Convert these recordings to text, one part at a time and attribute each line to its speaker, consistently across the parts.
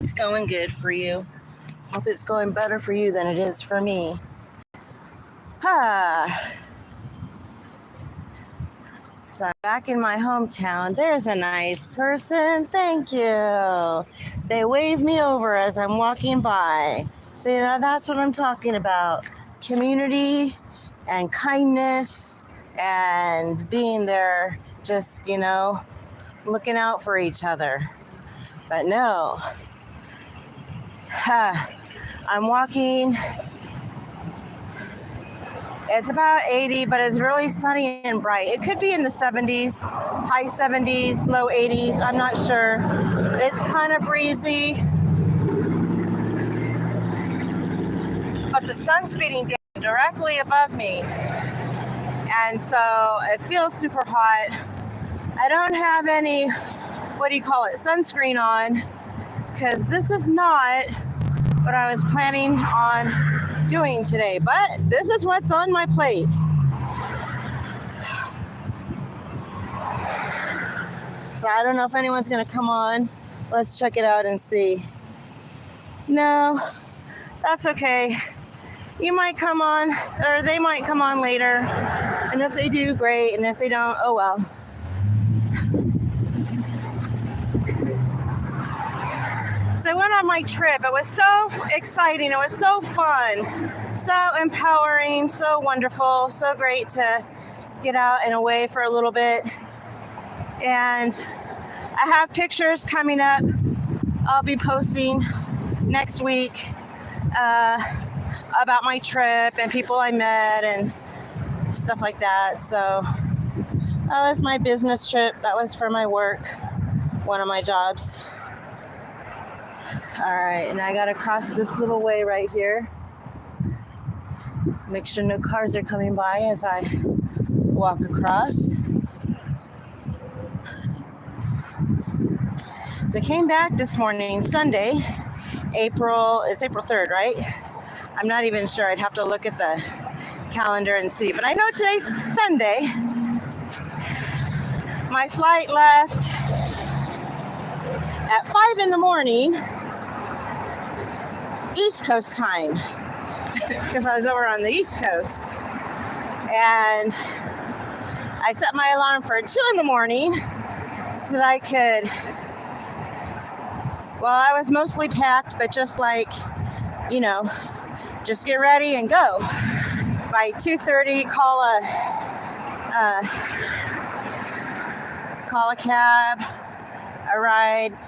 Speaker 1: It's going good for you. Hope it's going better for you than it is for me. So I'm back in my hometown. There's a nice person. Thank you. They wave me over as I'm walking by. So, that's what I'm talking about. Community and kindness and being there, just, looking out for each other. But no. I'm walking. It's about 80, but it's really sunny and bright. It could be in the 70s, high 70s, low 80s. I'm not sure. It's kind of breezy. But the sun's beating down directly above me. And so it feels super hot. I don't have any, sunscreen on, because this is not what I was planning on doing today, but this is what's on my plate. So I don't know if anyone's gonna come on. Let's check it out and see. No, that's okay. You might come on, or they might come on later. And if they do, great. And if they don't, oh well. So I went on my trip. It was so exciting. It was so fun, so empowering, so wonderful, so great to get out and away for a little bit. And I have pictures coming up. I'll be posting next week about my trip and people I met and stuff like that. So that was my business trip. That was for my work, one of my jobs. All right, and I gotta cross this little way right here. Make sure no cars are coming by as I walk across. So I came back this morning, Sunday, it's April 3rd, right? I'm not even sure. I'd have to look at the calendar and see, but I know today's Sunday. My flight left at 5 in the morning, East Coast time, because I was over on the East Coast. And I set my alarm for 2 in the morning so that I could, I was mostly packed, but just just get ready and go. By 2:30, call a cab, a ride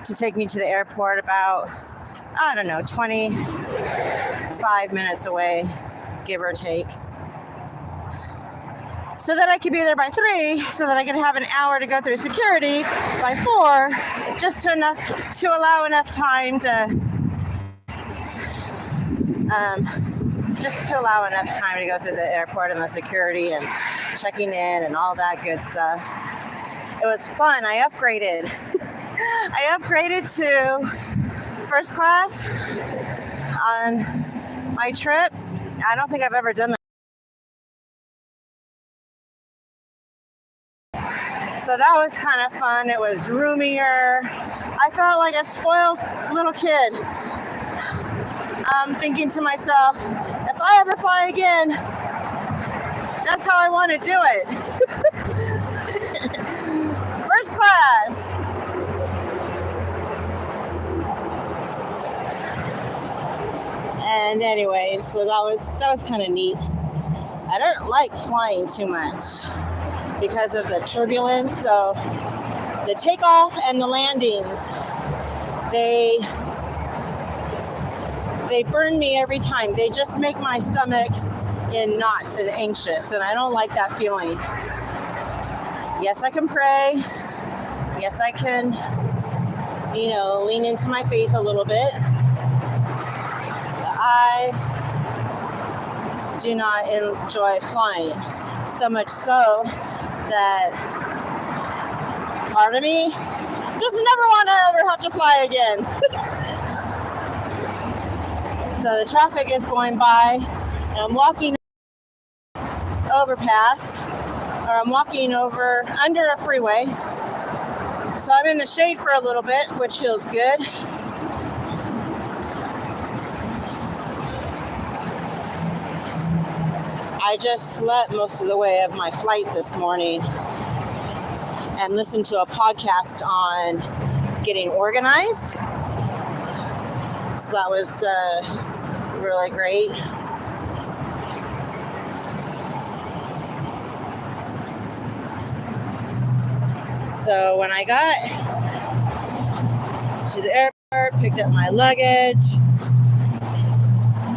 Speaker 1: to take me to the airport about, 25 minutes away, give or take. So that I could be there by 3, so that I could have an hour to go through security by 4, just to allow enough time to go through the airport and the security and checking in and all that good stuff. It was fun. I upgraded. I upgraded to first class on my trip. I don't think I've ever done that. So that was kind of fun. It was roomier. I felt like a spoiled little kid. I'm thinking to myself, if I ever fly again, that's how I want to do it. First class. And anyways, so that was kind of neat. I don't like flying too much because of the turbulence. So the takeoff and the landings, they burn me every time. They just make my stomach in knots and anxious, and I don't like that feeling. Yes, I can pray. Yes, I can, lean into my faith a little bit. I do not enjoy flying, so much so that part of me doesn't ever want to ever have to fly again. So the traffic is going by, and I'm walking overpass, or I'm walking under a freeway. So I'm in the shade for a little bit, which feels good. I just slept most of the way of my flight this morning and listened to a podcast on getting organized. So that was really great. So when I got to the airport, picked up my luggage,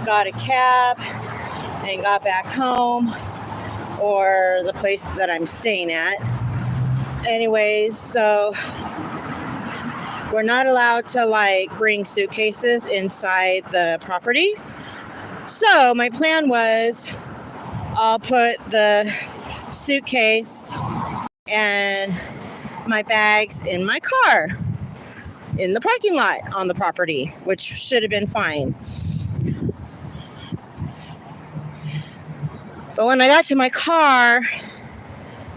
Speaker 1: got a cab, and got back home, or the place that I'm staying at. Anyways, so we're not allowed to bring suitcases inside the property. So my plan was I'll put the suitcase and my bags in my car in the parking lot on the property, which should have been fine. But when I got to my car,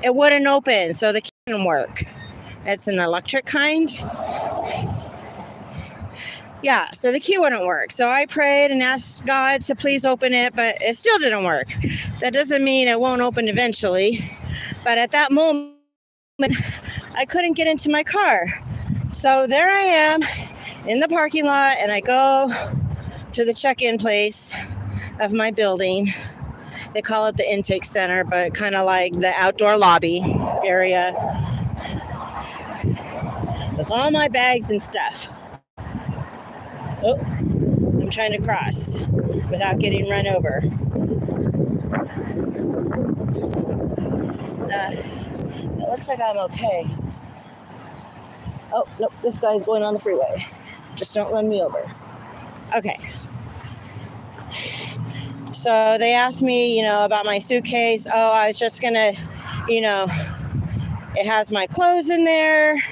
Speaker 1: it wouldn't open, so the key didn't work. It's an electric kind. Yeah, so the key wouldn't work. So I prayed and asked God to please open it, but it still didn't work. That doesn't mean it won't open eventually. But at that moment, I couldn't get into my car. So there I am in the parking lot, and I go to the check-in place of my building. They call it the intake center, but kind of like the outdoor lobby area with all my bags and stuff. Oh, I'm trying to cross without getting run over. It looks like I'm okay. Oh, nope, this guy's going on the freeway. Just don't run me over. Okay. So they asked me, about my suitcase. Oh, I was just gonna, it has my clothes in there.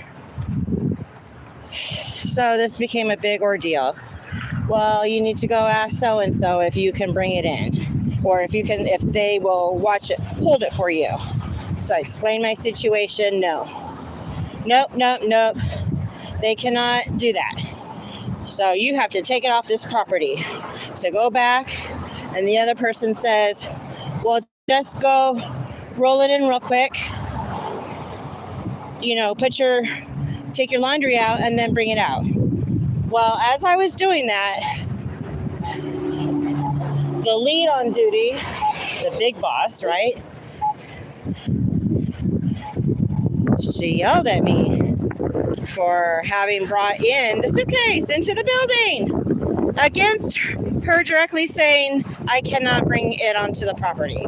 Speaker 1: So this became a big ordeal. Well, you need to go ask so-and-so if you can bring it in, or if they will hold it for you. So I explained my situation. Nope. They cannot do that. So you have to take it off this property. So go back, and the other person says, well, just go roll it in real quick. Take your laundry out and then bring it out. Well, as I was doing that, the lead on duty, the big boss, right? She yelled at me for having brought in the suitcase into the building against her directly saying, I cannot bring it onto the property.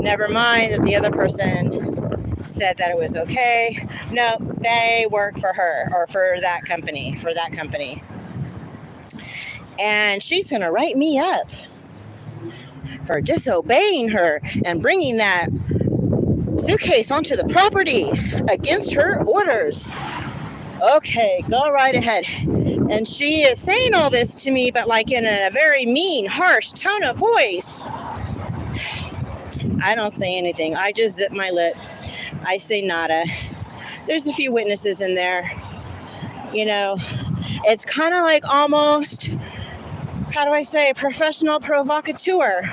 Speaker 1: Never mind that the other person said that it was okay. No, they work for her or for that company. And she's going to write me up for disobeying her and bringing that suitcase onto the property against her orders. Okay, go right ahead. And she is saying all this to me, but in a very mean, harsh tone of voice. I don't say anything. I just zip my lip. I say nada. There's a few witnesses in there. It's kind of like almost, professional provocateur.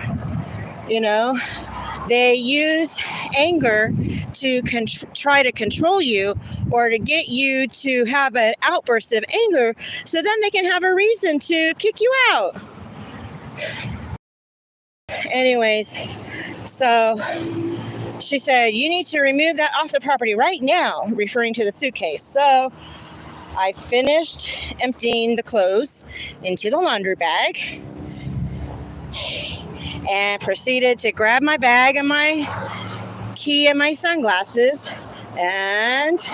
Speaker 1: They use anger to try to control you or to get you to have an outburst of anger so then they can have a reason to kick you out. Anyways, so she said, you need to remove that off the property right now, referring to the suitcase. So I finished emptying the clothes into the laundry bag and proceeded to grab my bag and my key and my sunglasses and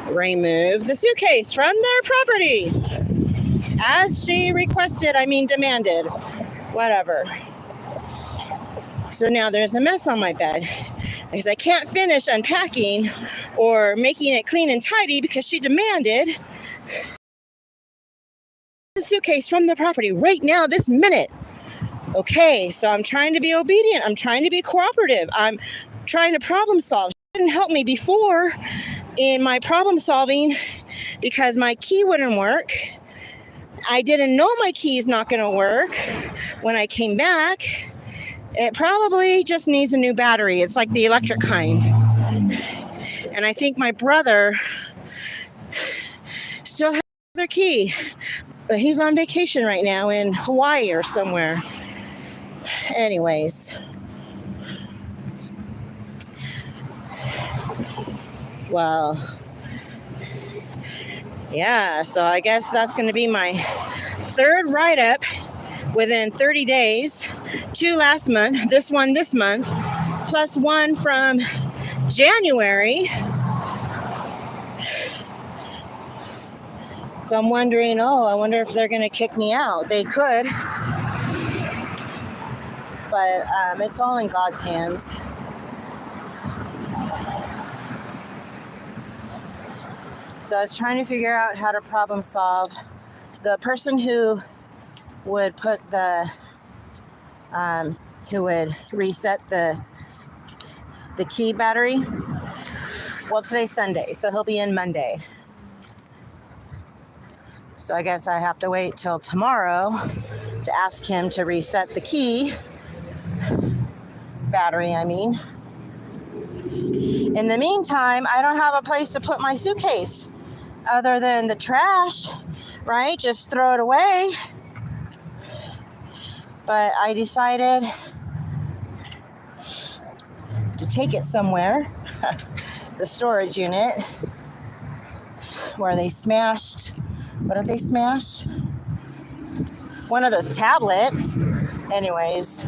Speaker 1: remove the suitcase from their property. As she demanded. Whatever. So now there's a mess on my bed because I can't finish unpacking or making it clean and tidy because she demanded the suitcase from the property right now, this minute. Okay, so I'm trying to be obedient. I'm trying to be cooperative. I'm trying to problem solve. She didn't help me before in my problem solving because my key wouldn't work. I didn't know my key is not going to work when I came back. It probably just needs a new battery. It's like the electric kind. And I think my brother still has their key, but he's on vacation right now in Hawaii or somewhere. Anyways, well, yeah, so I guess that's going to be my third write-up within 30 days. 2 last month, this one this month, plus one from January. So I'm wondering, I wonder if they're going to kick me out. They could. But it's all in God's hands. So I was trying to figure out how to problem solve. The person who would put who would reset the key battery. Well, today's Sunday, so he'll be in Monday. So I guess I have to wait till tomorrow to ask him to reset the key battery, I mean. In the meantime, I don't have a place to put my suitcase other than the trash, right? Just throw it away. But I decided to take it somewhere, the storage unit, where they smashed, what did they smash? One of those tablets. Anyways,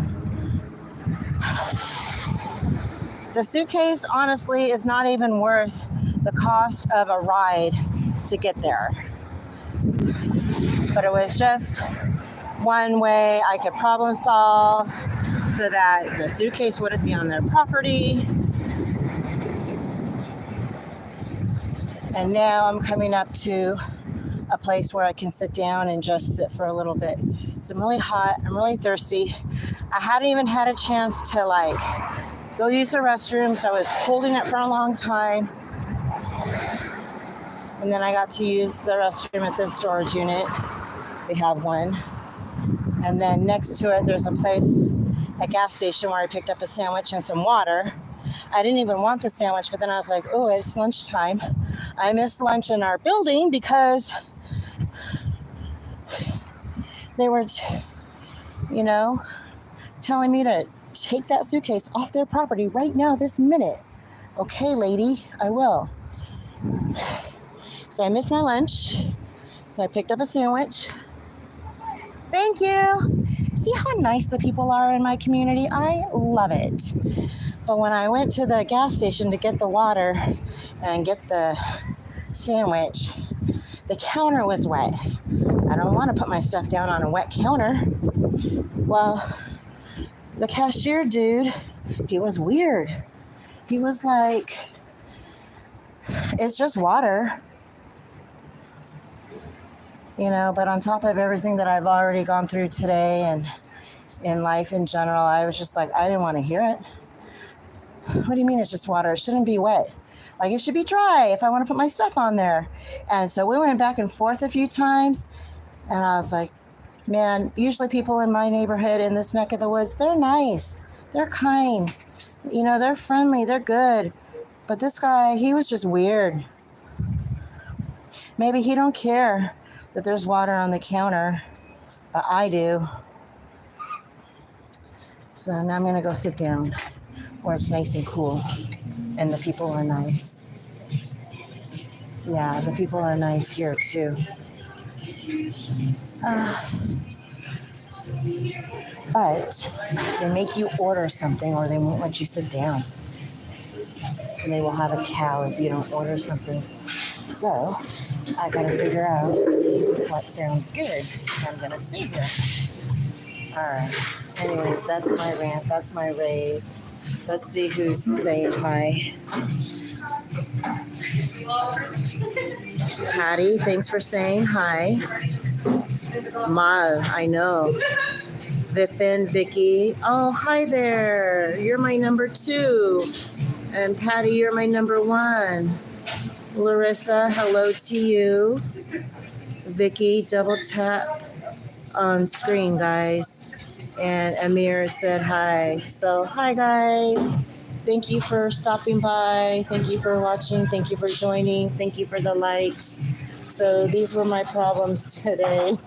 Speaker 1: the suitcase honestly is not even worth the cost of a ride to get there. But it was just one way I could problem solve so that the suitcase wouldn't be on their property. And now I'm coming up to a place where I can sit down and just sit for a little bit. So I'm really hot, I'm really thirsty. I hadn't even had a chance to go use the restroom, so I was holding it for a long time. And then I got to use the restroom at this storage unit. They have one. And then next to it, there's a place, a gas station, where I picked up a sandwich and some water. I didn't even want the sandwich, but then I was like, it's lunchtime. I missed lunch in our building because they were, telling me to take that suitcase off their property right now, this minute. Okay, lady, I will. So I missed my lunch. I picked up a sandwich. Thank you. See how nice the people are in my community? I love it. But when I went to the gas station to get the water and get the sandwich, the counter was wet. I don't want to put my stuff down on a wet counter. Well, the cashier dude, he was weird. He was like, it's just water. But on top of everything that I've already gone through today and in life in general, I was just like, I didn't want to hear it. What do you mean it's just water? It shouldn't be wet. It should be dry if I want to put my stuff on there. And so we went back and forth a few times. And I was like, man, usually people in my neighborhood in this neck of the woods, they're nice. They're kind. They're friendly. They're good. But this guy, he was just weird. Maybe he don't care that there's water on the counter, but I do. So now I'm going to go sit down where it's nice and cool and the people are nice. Yeah, the people are nice here too. But they make you order something or they won't let you sit down. And they will have a cow if you don't order something. So I gotta figure out what sounds good. I'm gonna stay here. All right. Anyways, that's my rant. That's my rave. Let's see who's saying hi. Patty, thanks for saying hi. Mal, I know. Vipin, Vicky. Oh, hi there. You're my number 2. And Patty, you're my number 1. Larissa, hello to you. Vicky, double tap on screen, guys. And Amir said hi. So, hi guys. Thank you for stopping by. Thank you for watching. Thank you for joining. Thank you for the likes. So, these were my problems today.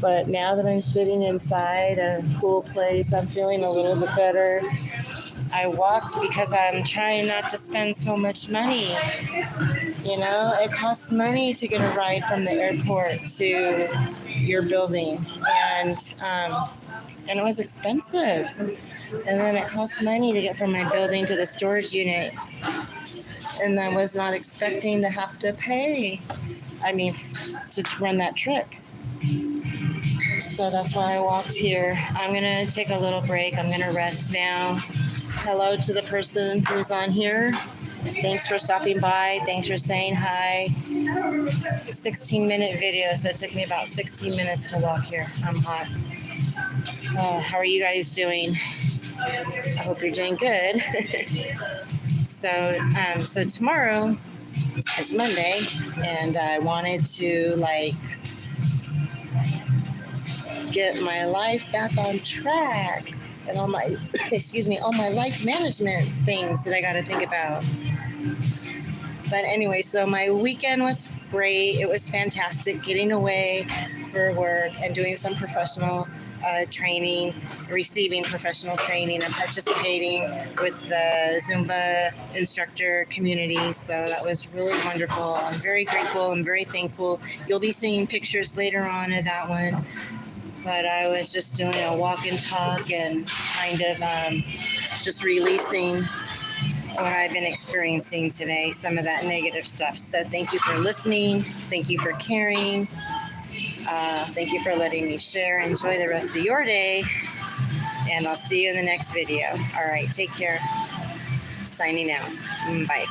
Speaker 1: But now that I'm sitting inside a cool place, I'm feeling a little bit better. I walked because I'm trying not to spend so much money. You know, it costs money to get a ride from the airport to your building, and it was expensive. And then it costs money to get from my building to the storage unit, and I was not expecting to have to pay. I mean, to run that trip. So that's why I walked here. I'm gonna take a little break. I'm gonna rest now. Hello to the person who's on here. Thanks for stopping by. Thanks for saying hi. 16-minute video, so it took me about 16 minutes to walk here. I'm hot. How are you guys doing? I hope you're doing good. So tomorrow is Monday, and I wanted to get my life back on track and all my all my life management things that I got to think about. But anyway, so my weekend was great. It was fantastic getting away for work and doing some professional training, receiving professional training, and participating with the Zumba instructor community. So that was really wonderful. I'm very grateful. I'm very thankful. You'll be seeing pictures later on of that one. But I was just doing a walk and talk and kind of just releasing what I've been experiencing today, some of that negative stuff. So thank you for listening. Thank you for caring. Thank you for letting me share. Enjoy the rest of your day. And I'll see you in the next video. All right, take care. Signing out. Bye.